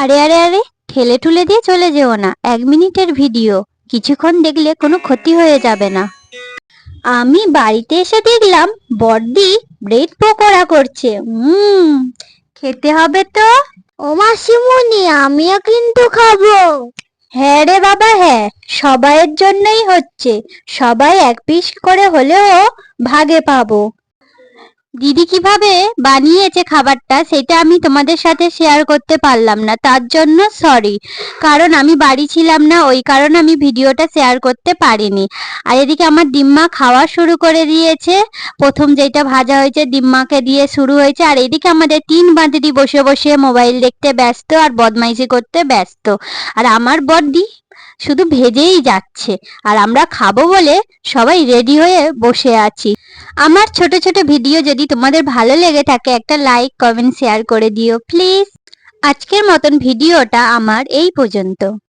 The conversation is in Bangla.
আরে আরে আরে, ঠেলে ঠুলে দিয়ে চলে যেও না। 1 মিনিটের ভিডিও, কিছুক্ষণ দেখলে কোনো ক্ষতি হয়ে যাবে না। আমি বাড়িতে এসে দেখলাম বড়দি ব্রেড পকোড়া করছে। খেতে হবে তো। ও মাসিমণি, আমিও কিন্তু খাবো। হ্যাঁ রে বাবা, হ্যাঁ, সবাইয়ের জন্যই হচ্ছে। সবাই 1 পিস করে হলেও ভাগে পাবো। দিদি কিভাবে বানিয়েছে খাবারটা সেটা আমি তোমাদের সাথে শেয়ার করতে পারলাম না, তার জন্য সরি। কারণ আমি বাড়ি ছিলাম না, ওই কারণে আমি ভিডিওটা শেয়ার করতে পারিনি। আর এদিকে আমার ডিম্মা খাওয়া শুরু করে দিয়েছে। প্রথম যেটা ভাজা হয়েছে ডিম্মাকে দিয়ে শুরু হয়েছে। আর এদিকে আমাদের 3 বাঁদরি বসে বসে মোবাইল দেখতে ব্যস্ত আর বদমাইশি করতে ব্যস্ত। আর আমার বড়দি শুধু ভেজেই যাচ্ছে। আর আমরা খাবো বলে সবাই রেডি হয়ে বসে আছি। আমার ছোট ছোট ভিডিও যদি তোমাদের ভালো লেগে থাকে, একটা লাইক কমেন্ট শেয়ার করে দিও প্লিজ। আজকের মতন ভিডিওটা আমার এই পর্যন্ত।